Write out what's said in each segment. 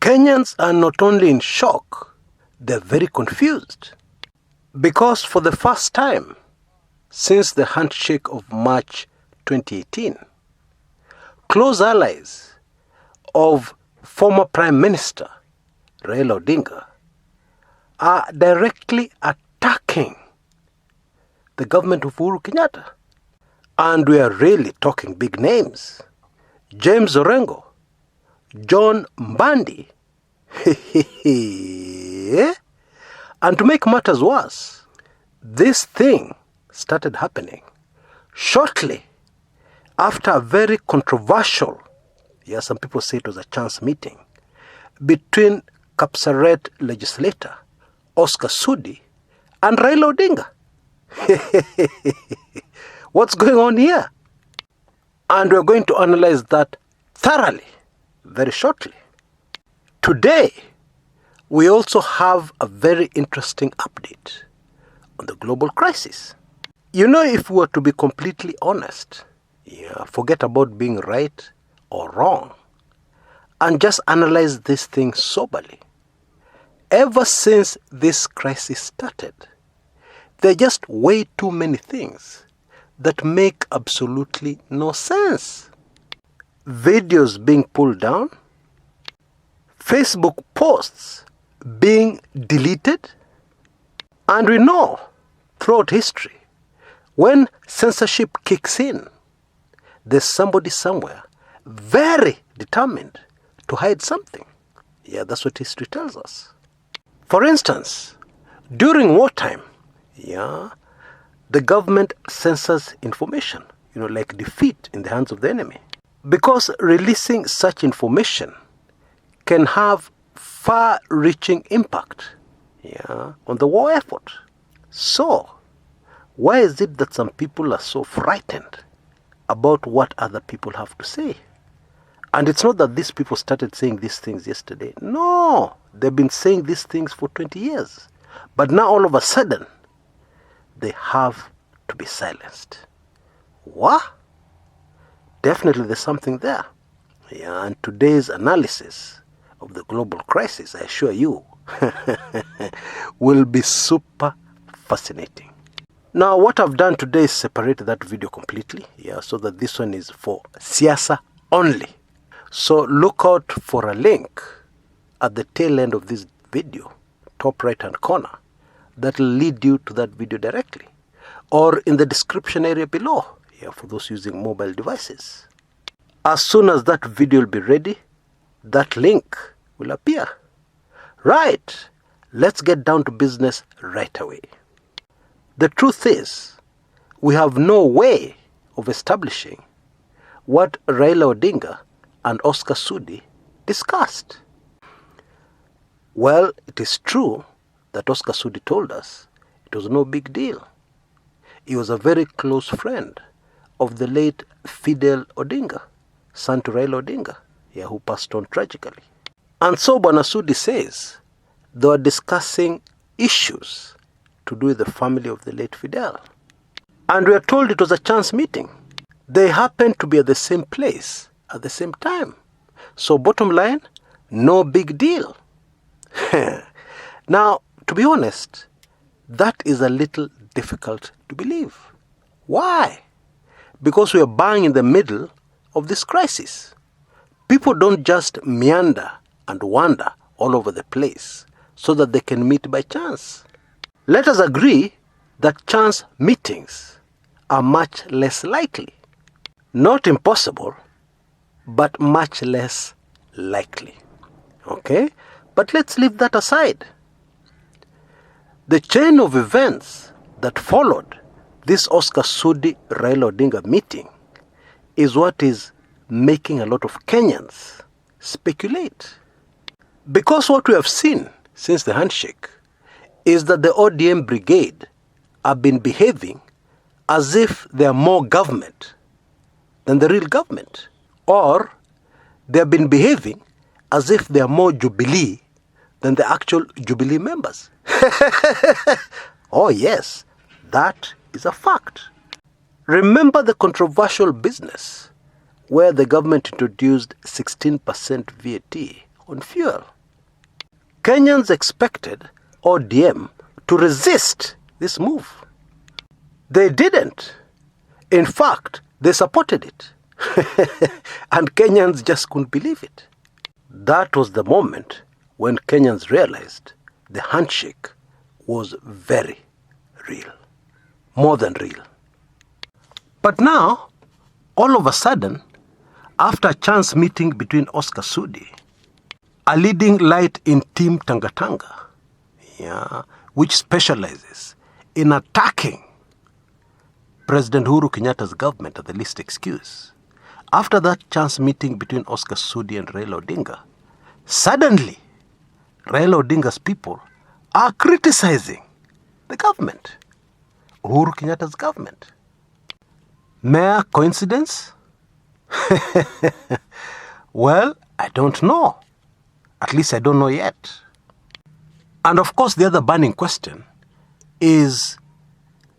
Kenyans are not only in shock, they're very confused. Because for the first time since the handshake of March 2018, close allies of former Prime Minister Raila Odinga are directly attacking the government of Uhuru Kenyatta. And we are really talking big names. James Orengo, John Mbandi. And to make matters worse, this thing started happening shortly after a very controversial, some people say it was a chance meeting, between Kapsaret legislator Oscar Sudi and Raila Odinga. What's going on here? And we're going to analyze that thoroughly, very shortly. Today, we also have a very interesting update on the global crisis. If we were to be completely honest, forget about being right or wrong, and just analyze this thing soberly. Ever since this crisis started, there are just way too many things that make absolutely no sense. Videos being pulled down, Facebook posts being deleted, and we know throughout history, when censorship kicks in, there's somebody somewhere very determined to hide something. That's what history tells us. For instance, during wartime, the government censors information, like defeat in the hands of the enemy. Because releasing such information can have far-reaching impact, on the war effort. So, why is it that some people are so frightened about what other people have to say? And it's not that these people started saying these things yesterday. No, they've been saying these things for 20 years. But now all of a sudden, they have to be silenced. What? Definitely there's something there. And today's analysis of the global crisis, I assure you, will be super fascinating. Now, what I've done today is separate that video completely, so that this one is for siasa only. So look out for a link at the tail end of this video, top right hand corner, that will lead you to that video directly, or in the description area below, for those using mobile devices. As soon as that video will be ready, that link will appear. Right, let's get down to business right away. The truth is, we have no way of establishing what Raila Odinga and Oscar Sudi discussed. Well, it is true that Oscar Sudi told us it was no big deal. He was a very close friend of the late Fidel Odinga, son to Raila Odinga, who passed on tragically. And so Bwana Sudi says they were discussing issues to do with the family of the late Fidel. And we are told it was a chance meeting. They happened to be at the same place at the same time. So bottom line, no big deal. Now, to be honest, that is a little difficult to believe. Why? Because we are bang in the middle of this crisis. People don't just meander and wander all over the place so that they can meet by chance. Let us agree that chance meetings are much less likely. Not impossible, but much less likely. Okay? But let's leave that aside. The chain of events that followed this Oscar Sudi Raila Odinga meeting is what is making a lot of Kenyans speculate. Because what we have seen since the handshake is that the ODM brigade have been behaving as if they are more government than the real government. Or they have been behaving as if they are more Jubilee than the actual Jubilee members. Oh yes, that is a fact. Remember the controversial business where the government introduced 16% VAT on fuel. Kenyans expected ODM to resist this move. They didn't. In fact, they supported it. And Kenyans just couldn't believe it. That was the moment when Kenyans realized the handshake was very real. More than real. But now, all of a sudden, after a chance meeting between Oscar Sudi, a leading light in Team Tangatanga, which specializes in attacking President Uhuru Kenyatta's government at the least excuse. After that chance meeting between Oscar Sudi and Raila Odinga, suddenly Raila Odinga's people are criticizing the government, Uhuru Kenyatta's government. Mere coincidence? Well, I don't know. At least I don't know yet. And of course, the other burning question is,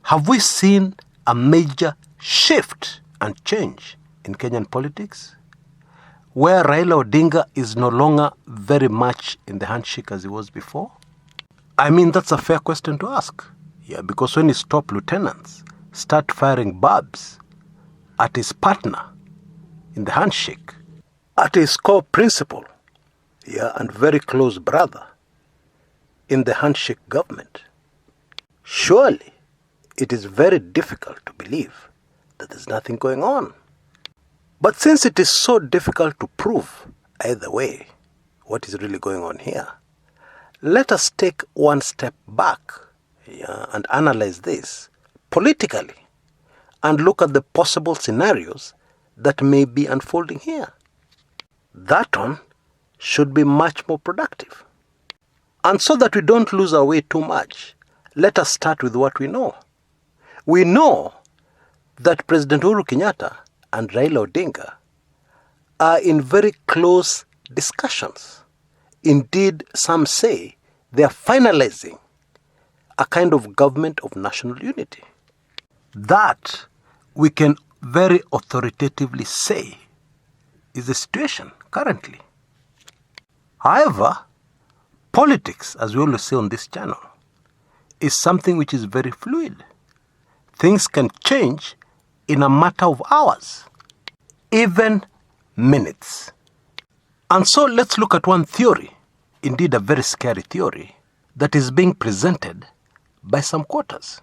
have we seen a major shift and change in Kenyan politics, where Raila Odinga is no longer very much in the handshake as he was before? I mean, that's a fair question to ask. Yeah, because when his top lieutenants start firing barbs at his partner in the handshake, at his core principal, and very close brother in the handshake government, surely it is very difficult to believe that there's nothing going on. But since it is so difficult to prove either way what is really going on here, let us take one step back and analyze this politically and look at the possible scenarios that may be unfolding here. That one should be much more productive. And so that we don't lose our way too much, let us start with what we know. We know that President Uhuru Kenyatta and Raila Odinga are in very close discussions. Indeed, some say they are finalizing a kind of government of national unity. That we can very authoritatively say is the situation currently. However, politics, as we always say on this channel, is something which is very fluid. Things can change in a matter of hours, even minutes. And so let's look at one theory, indeed a very scary theory, that is being presented by some quarters.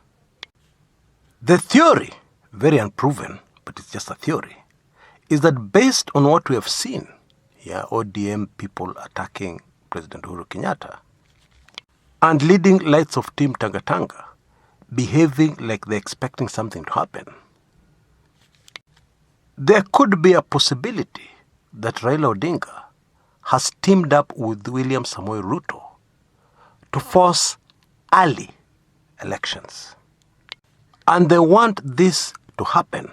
The theory, very unproven, but it's just a theory, is that based on what we have seen, ODM people attacking President Uhuru Kenyatta, and leading lights of Team Tangatanga behaving like they're expecting something to happen, there could be a possibility that Raila Odinga has teamed up with William Samoei Ruto to force early elections. And they want this to happen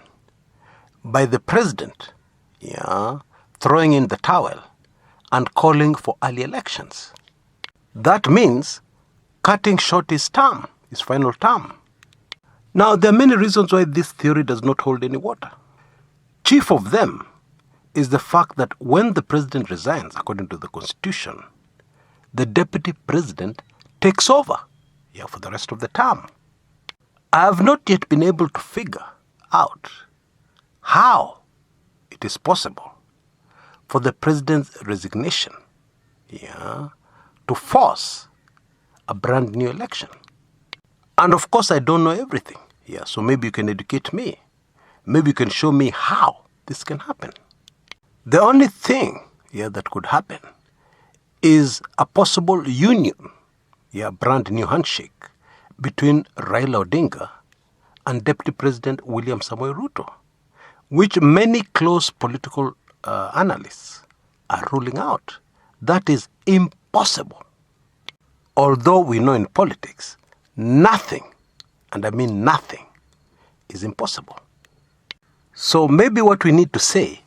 by the president, throwing in the towel and calling for early elections. That means cutting short his term, his final term. Now, there are many reasons why this theory does not hold any water. Chief of them is the fact that when the president resigns, according to the Constitution, the deputy president takes over for the rest of the term. I have not yet been able to figure out how it is possible for the president's resignation to force a brand new election. And of course, I don't know everything. So maybe you can educate me. Maybe you can show me how this can happen. The only thing that could happen is a possible union, brand new handshake between Raila Odinga and Deputy President William Samoei Ruto, which many close political analysts are ruling out. That is impossible. Although we know in politics, nothing, and I mean nothing, is impossible. So maybe what we need to say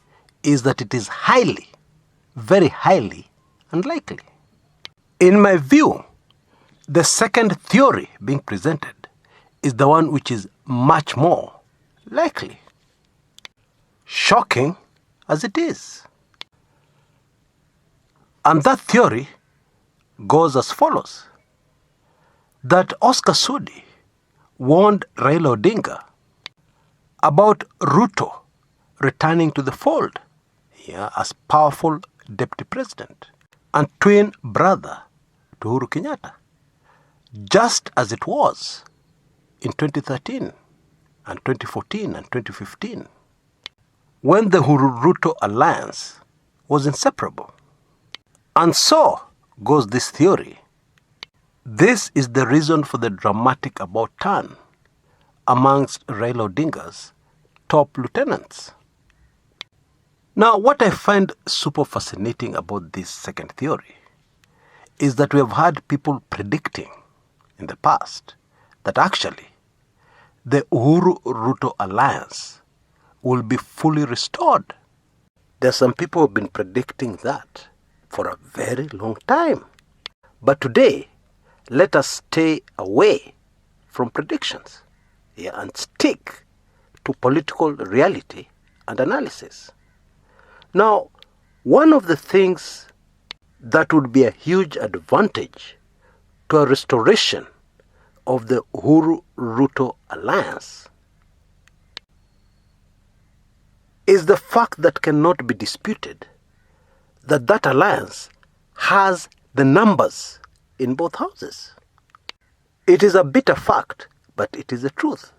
is that it is highly, very highly unlikely. In my view, the second theory being presented is the one which is much more likely. Shocking as it is. And that theory goes as follows: that Oscar Sudi warned Raila Odinga about Ruto returning to the fold as powerful deputy president and twin brother to Uhuru Kenyatta, just as it was in 2013 and 2014 and 2015, when the Uhuru-Ruto alliance was inseparable. And so goes this theory. This is the reason for the dramatic about turn amongst Raila Odinga's top lieutenants. Now, what I find super fascinating about this second theory is that we have had people predicting in the past that actually the Uhuru-Ruto alliance will be fully restored. There are some people who have been predicting that for a very long time. But today, let us stay away from predictions and stick to political reality and analysis. Now, one of the things that would be a huge advantage to a restoration of the Uhuru-Ruto alliance is the fact that cannot be disputed that that alliance has the numbers in both houses. It is a bitter fact, but it is the truth.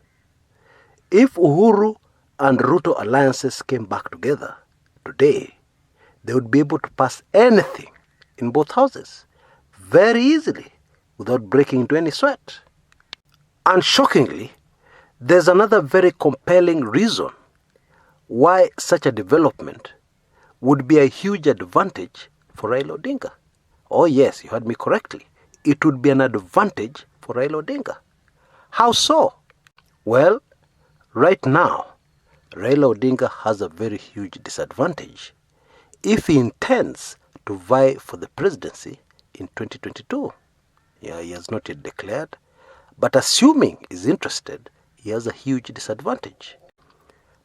If Uhuru and Ruto alliances came back together today, they would be able to pass anything in both houses very easily without breaking into any sweat. And shockingly, there's another very compelling reason why such a development would be a huge advantage for Raila Odinga. Oh yes, you heard me correctly. It would be an advantage for Raila Odinga. How so? Well, right now, Raila Odinga has a very huge disadvantage if he intends to vie for the presidency in 2022. He has not yet declared, but assuming he's interested, he has a huge disadvantage.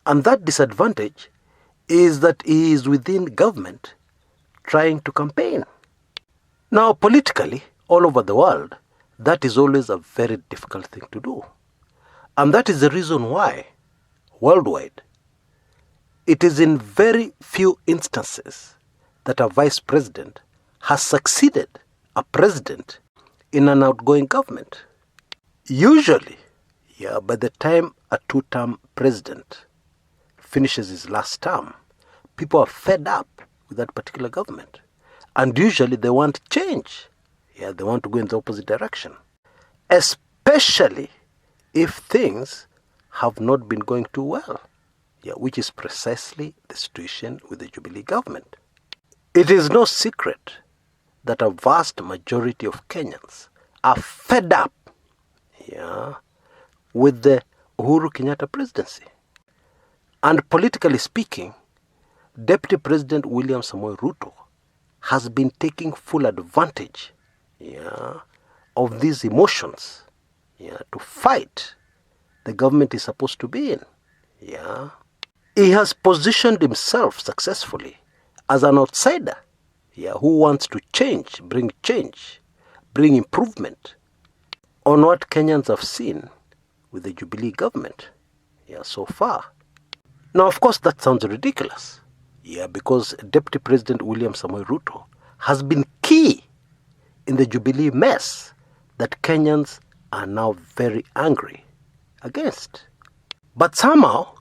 And that disadvantage is that he is within government trying to campaign. Now, politically, all over the world, that is always a very difficult thing to do. And that is the reason why, worldwide, it is in very few instances that a vice president has succeeded a president in an outgoing government. Usually, by the time a two-term president finishes his last term, people are fed up with that particular government. And usually they want change. They want to go in the opposite direction. Especially if things have not been going too well. Which is precisely the situation with the Jubilee government. It is no secret that a vast majority of Kenyans are fed up with the Uhuru Kenyatta presidency. And politically speaking, Deputy President William Samoei Ruto has been taking full advantage of these emotions to fight the government is supposed to be in. He has positioned himself successfully as an outsider who wants to bring improvement on what Kenyans have seen with the Jubilee government so far. Now, of course, that sounds ridiculous. Because Deputy President William Samoei Ruto has been key in the Jubilee mess that Kenyans are now very angry against. But somehow,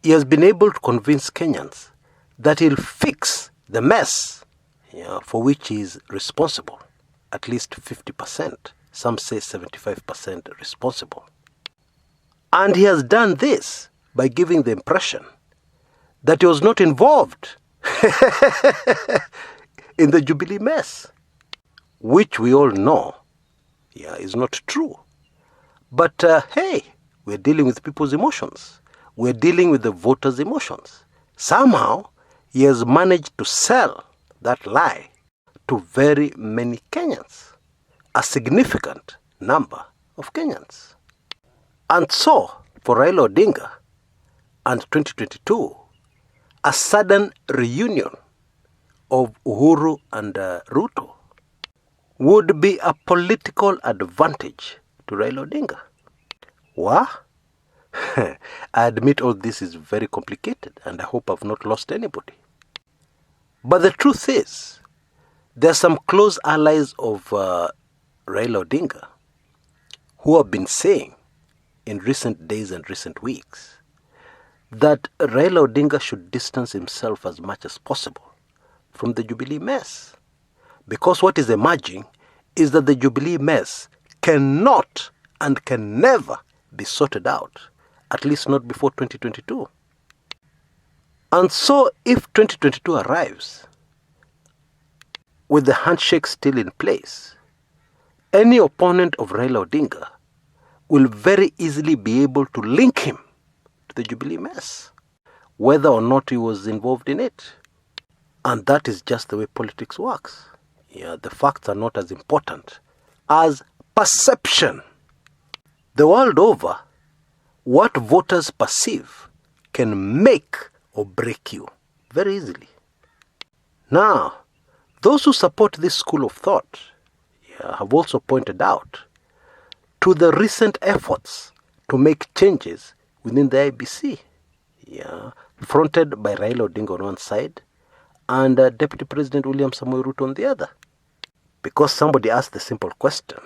he has been able to convince Kenyans that he'll fix the mess for which he is responsible, at least 50%. Some say 75% responsible. And he has done this by giving the impression that he was not involved in the Jubilee mess, which we all know is not true. But hey, we're dealing with people's emotions. We're dealing with the voters' emotions. Somehow, he has managed to sell that lie to very many Kenyans, a significant number of Kenyans. And so, for Raila Odinga and 2022, a sudden reunion of Uhuru and Ruto would be a political advantage to Raila Odinga. What? I admit all this is very complicated and I hope I've not lost anybody. But the truth is, there are some close allies of Raila Odinga who have been saying in recent days and recent weeks that Raila Odinga should distance himself as much as possible from the Jubilee mess. Because what is emerging is that the Jubilee mess cannot and can never be sorted out, at least not before 2022. And so if 2022 arrives with the handshake still in place, any opponent of Raila Odinga will very easily be able to link him to the Jubilee mess, whether or not he was involved in it. And that is just the way politics works. Yeah, the facts are not as important as perception. The world over, what voters perceive can make or break you very easily. Now, those who support this school of thought have also pointed out to the recent efforts to make changes within the IEBC, fronted by Raila Odinga on one side and Deputy President William Samoei Ruto on the other. Because somebody asked the simple question,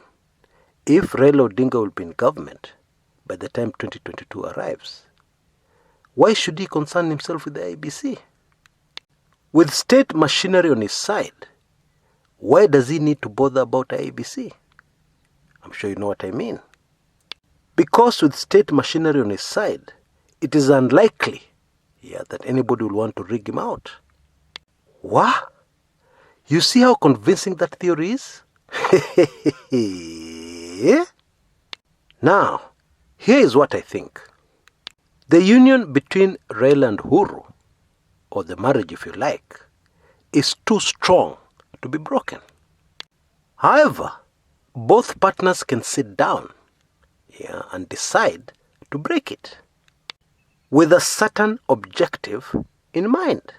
if Raila Odinga will be in government by the time 2022 arrives, why should he concern himself with the IEBC? With state machinery on his side, why does he need to bother about IEBC? I'm sure you know what I mean. Because with state machinery on his side, it is unlikely that anybody will want to rig him out. What? You see how convincing that theory is? Now, here is what I think. The union between Raila and Uhuru, or the marriage if you like, is too strong to be broken. However, both partners can sit down and decide to break it with a certain objective in mind.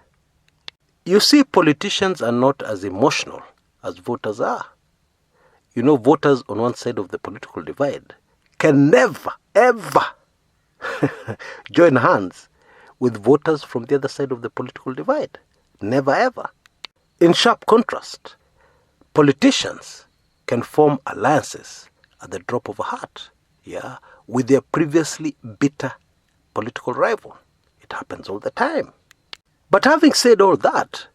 You see, politicians are not as emotional as voters are. You know, voters on one side of the political divide can never, ever join hands with voters from the other side of the political divide. Never, ever. In sharp contrast, politicians can form alliances at the drop of a hat, with their previously bitter political rival. It happens all the time. But having said all that,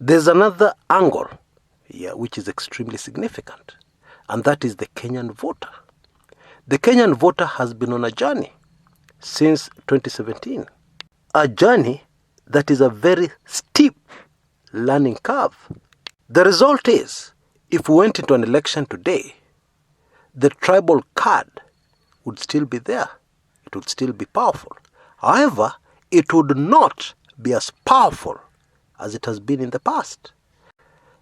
there's another angle, which is extremely significant, and that is the Kenyan voter. The Kenyan voter has been on a journey since 2017, a journey that is a very steep learning curve. The result is, if we went into an election today, the tribal card would still be there. It would still be powerful. However, it would not be as powerful as it has been in the past.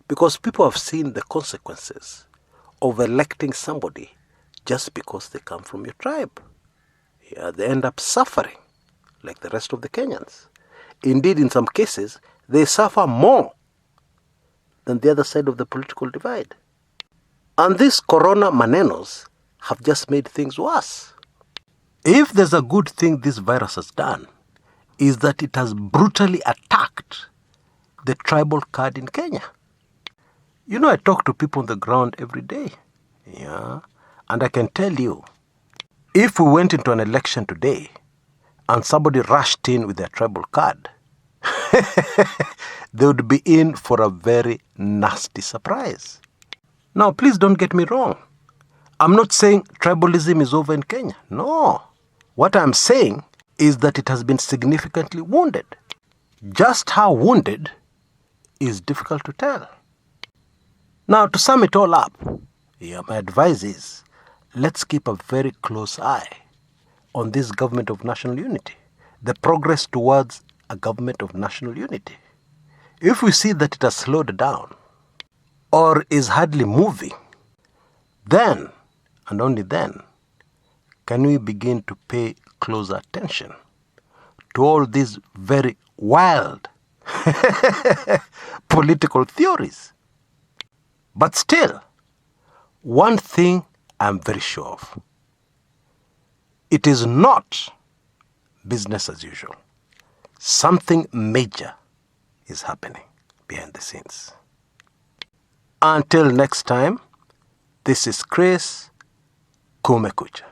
Because people have seen the consequences of electing somebody just because they come from your tribe. They end up suffering like the rest of the Kenyans. Indeed, in some cases, they suffer more than the other side of the political divide. And these corona manenos have just made things worse. If there's a good thing this virus has done, is that it has brutally attacked the tribal card in Kenya. You know, I talk to people on the ground every day. And I can tell you, if we went into an election today and somebody rushed in with their tribal card, they would be in for a very nasty surprise. Now, please don't get me wrong. I'm not saying tribalism is over in Kenya. No. What I'm saying is that it has been significantly wounded. Just how wounded is difficult to tell. Now, to sum it all up, my advice is, let's keep a very close eye on this government of national unity, the progress towards a government of national unity. If we see that it has slowed down or is hardly moving, then, and only then, can we begin to pay closer attention to all these very wild political theories. But still, One thing I'm very sure of. It is not business as usual. Something major is happening behind the scenes. Until next time, this is Chris Kumekucha.